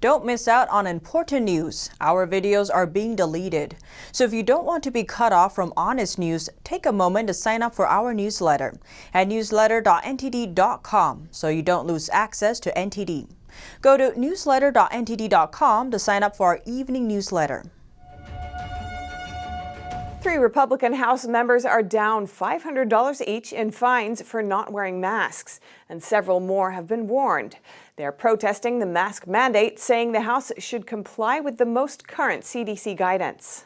Don't miss out on important news. Our videos are being deleted. So if you don't want to be cut off from honest news, take a moment to sign up for our newsletter at newsletter.ntd.com so you don't lose access to NTD. Go to newsletter.ntd.com to sign up for our evening newsletter. 3 Republican House members are down $500 each in fines for not wearing masks, and several more have been warned. They're protesting the mask mandate, saying the House should comply with the most current CDC guidance.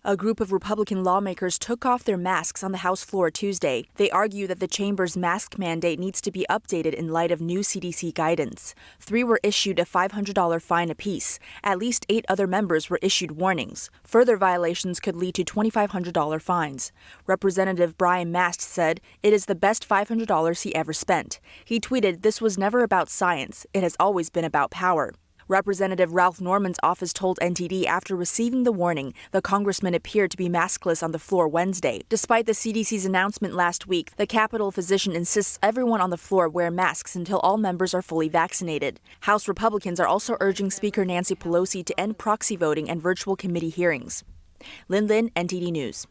A group of Republican lawmakers took off their masks on the House floor Tuesday. They argue that the chamber's mask mandate needs to be updated in light of new CDC guidance. 3 were issued a $500 fine apiece. At least 8 other members were issued warnings. Further violations could lead to $2,500 fines. Representative Brian Mast said it is the best $500 he ever spent. He tweeted, "This was never about science. It has always been about power." Representative Ralph Norman's office told NTD after receiving the warning, the congressman appeared to be maskless on the floor Wednesday. Despite the CDC's announcement last week, the Capitol physician insists everyone on the floor wear masks until all members are fully vaccinated. House Republicans are also urging Speaker Nancy Pelosi to end proxy voting and virtual committee hearings. Lin Lin, NTD News.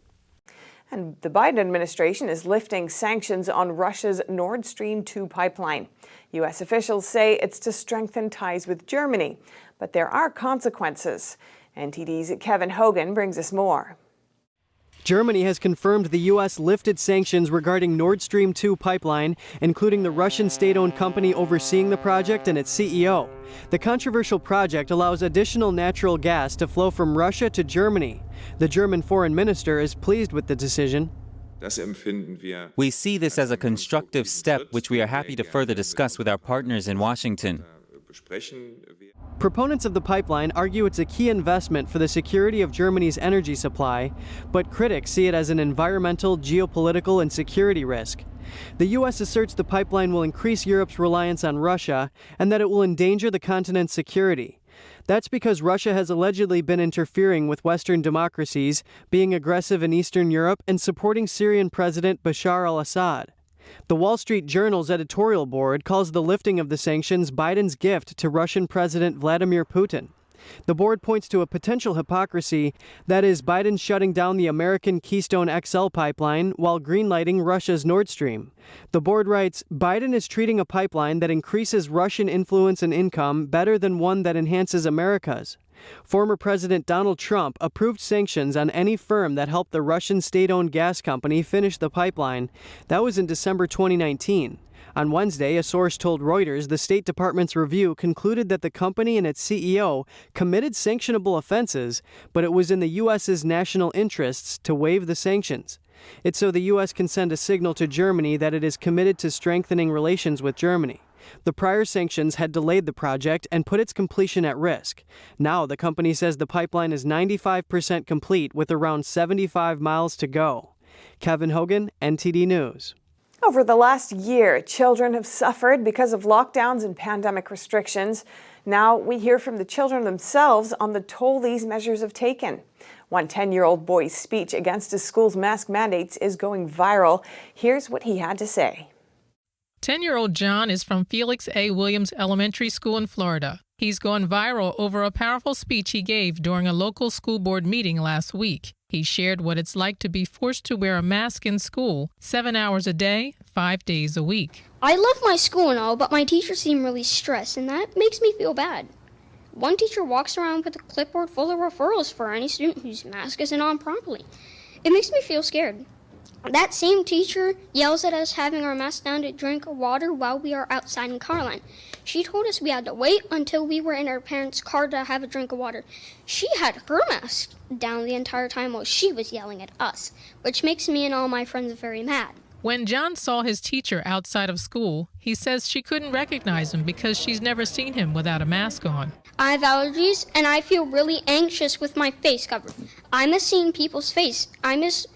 And the Biden administration is lifting sanctions on Russia's Nord Stream 2 pipeline. U.S. officials say it's to strengthen ties with Germany, but there are consequences. NTD's Kevin Hogan brings us more. Germany has confirmed the U.S. lifted sanctions regarding Nord Stream 2 pipeline, including the Russian state-owned company overseeing the project and its CEO. The controversial project allows additional natural gas to flow from Russia to Germany. The German foreign minister is pleased with the decision. We see this as a constructive step, which we are happy to further discuss with our partners in Washington. Proponents of the pipeline argue it's a key investment for the security of Germany's energy supply, but critics see it as an environmental, geopolitical, and security risk. The U.S. asserts the pipeline will increase Europe's reliance on Russia and that it will endanger the continent's security. That's because Russia has allegedly been interfering with Western democracies, being aggressive in Eastern Europe, and supporting Syrian President Bashar al-Assad. The Wall Street Journal's editorial board calls the lifting of the sanctions Biden's gift to Russian President Vladimir Putin. The board points to a potential hypocrisy, that is, Biden shutting down the American Keystone XL pipeline while greenlighting Russia's Nord Stream. The board writes, Biden is treating a pipeline that increases Russian influence and income better than one that enhances America's. Former President Donald Trump approved sanctions on any firm that helped the Russian state-owned gas company finish the pipeline. That was in December 2019. On Wednesday, a source told Reuters the State Department's review concluded that the company and its CEO committed sanctionable offenses, but it was in the U.S.'s national interests to waive the sanctions. It's so the U.S. can send a signal to Germany that it is committed to strengthening relations with Germany. The prior sanctions had delayed the project and put its completion at risk. Now the company says the pipeline is 95% complete with around 75 miles to go. Kevin Hogan, NTD News. Over the last year, children have suffered because of lockdowns and pandemic restrictions. Now we hear from the children themselves on the toll these measures have taken. One 10-year-old boy's speech against his school's mask mandates is going viral. Here's what he had to say. 10-year-old John is from Felix A. Williams Elementary School in Florida. He's gone viral over a powerful speech he gave during a local school board meeting last week. He shared what it's like to be forced to wear a mask in school 7 hours a day, 5 days a week. I love my school and all, but my teachers seem really stressed, and that makes me feel bad. One teacher walks around with a clipboard full of referrals for any student whose mask isn't on properly. It makes me feel scared. That same teacher yells at us having our masks down to drink water while we are outside in Carline. She told us we had to wait until we were in our parents' car to have a drink of water. She had her mask down the entire time while she was yelling at us, which makes me and all my friends very mad. When John saw his teacher outside of school, he says she couldn't recognize him because she's never seen him without a mask on. I have allergies, and I feel really anxious with my face covered. I miss seeing people's face. I miss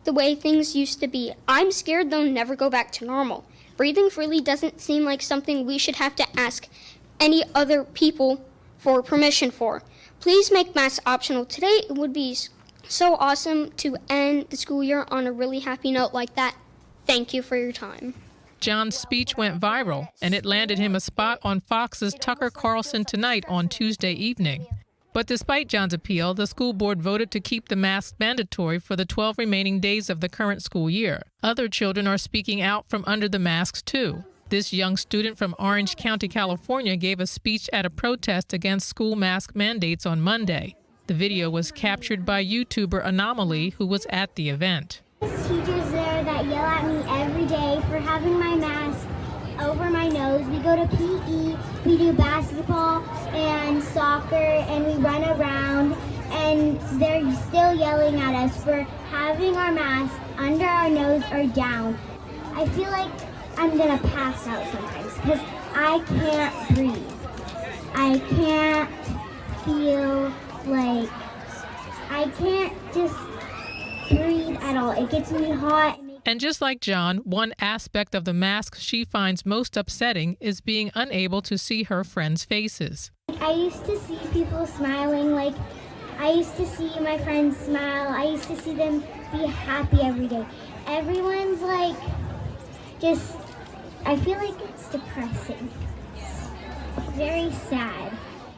the way things used to be. I'm scared they'll never go back to normal. Breathing freely doesn't seem like something we should have to ask any other people for permission for. Please make masks optional today. It would be so awesome to end the school year on a really happy note like that. Thank you for your time. John's speech went viral, and it landed him a spot on Fox's Tucker Carlson Tonight on Tuesday evening. But despite John's appeal, the school board voted to keep the mask mandatory for the 12 remaining days of the current school year. Other children are speaking out from under the masks, too. This young student from Orange County, California, gave a speech at a protest against school mask mandates on Monday. The video was captured by YouTuber Anomaly, who was at the event. There's teachers there that yell at me every day for having my mask over my nose. We go to PE, we do basketball and soccer, and we run around, and they're still yelling at us for having our mask under our nose or down. I feel like I'm gonna pass out sometimes because I can't breathe. I can't feel like I can't just breathe at all. It gets me hot. And just like John, one aspect of the mask she finds most upsetting is being unable to see her friends' faces. I used to see people smiling, like I used to see my friends smile. I used to see them be happy every day. Everyone's like, just, I feel like it's depressing. It's very sad.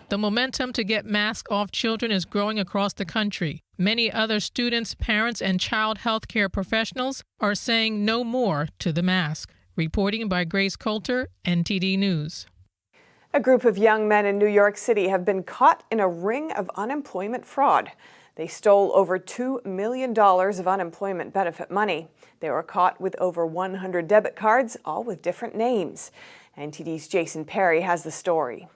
The momentum to get masks off children is growing across the country. Many other students, parents, and child health care professionals are saying no more to the mask. Reporting by Grace Coulter, NTD News. A group of young men in New York City have been caught in a ring of unemployment fraud. They stole over $2 million of unemployment benefit money. They were caught with over 100 debit cards, all with different names. NTD's Jason Perry has the story.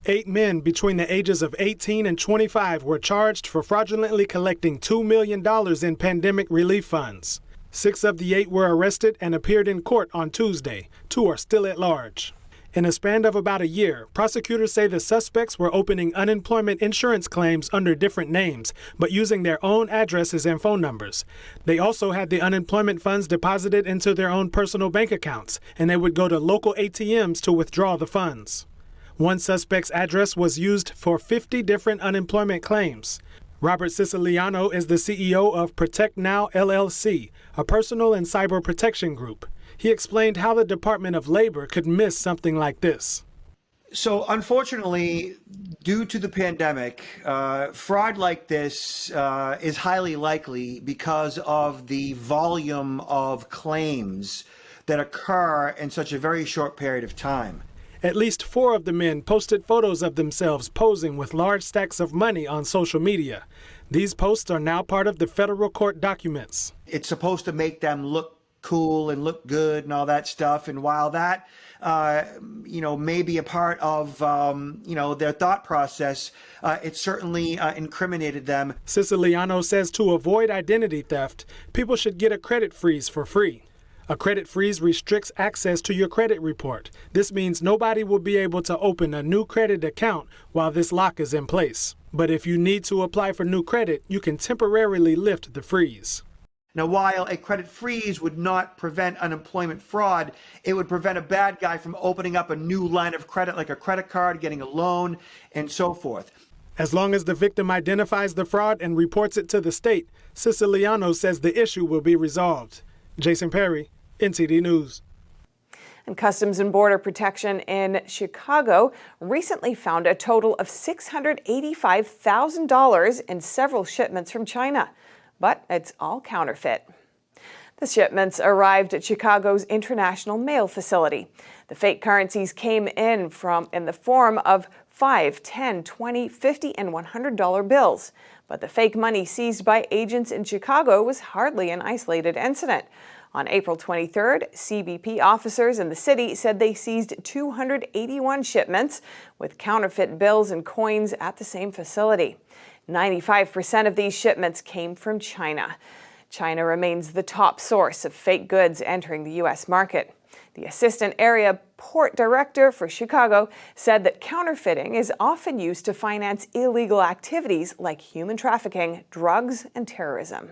8 men between the ages of 18 and 25 were charged for fraudulently collecting $2 million in pandemic relief funds. 6 of the 8 were arrested and appeared in court on Tuesday. 2 are still at large. In a span of about a year, prosecutors say the suspects were opening unemployment insurance claims under different names, but using their own addresses and phone numbers. They also had the unemployment funds deposited into their own personal bank accounts, and they would go to local ATMs to withdraw the funds. One suspect's address was used for 50 different unemployment claims. Robert Siciliano is the CEO of Protect Now LLC, a personal and cyber protection group. He explained how the Department of Labor could miss something like this. So unfortunately, due to the pandemic, fraud like this is highly likely because of the volume of claims that occur in such a very short period of time. At least 4 of the men posted photos of themselves posing with large stacks of money on social media. These posts are now part of the federal court documents. It's supposed to make them look cool and look good and all that stuff. And while that, may be a part of, their thought process, it certainly incriminated them. Siciliano says to avoid identity theft, people should get a credit freeze for free. A credit freeze restricts access to your credit report. This means nobody will be able to open a new credit account while this lock is in place. But if you need to apply for new credit, you can temporarily lift the freeze. Now, while a credit freeze would not prevent unemployment fraud, it would prevent a bad guy from opening up a new line of credit, like a credit card, getting a loan, and so forth. As long as the victim identifies the fraud and reports it to the state, Siciliano says the issue will be resolved. Jason Perry, NTD News. And Customs and Border Protection in Chicago recently found a total of $685,000 in several shipments from China. But it's all counterfeit. The shipments arrived at Chicago's International Mail Facility. The fake currencies came in the form of $5, $10, $20, $50, and $100 bills. But the fake money seized by agents in Chicago was hardly an isolated incident. On April 23rd, CBP officers in the city said they seized 281 shipments with counterfeit bills and coins at the same facility. 95% of these shipments came from China. China remains the top source of fake goods entering the U.S. market. The Assistant Area Port Director for Chicago said that counterfeiting is often used to finance illegal activities like human trafficking, drugs, and terrorism.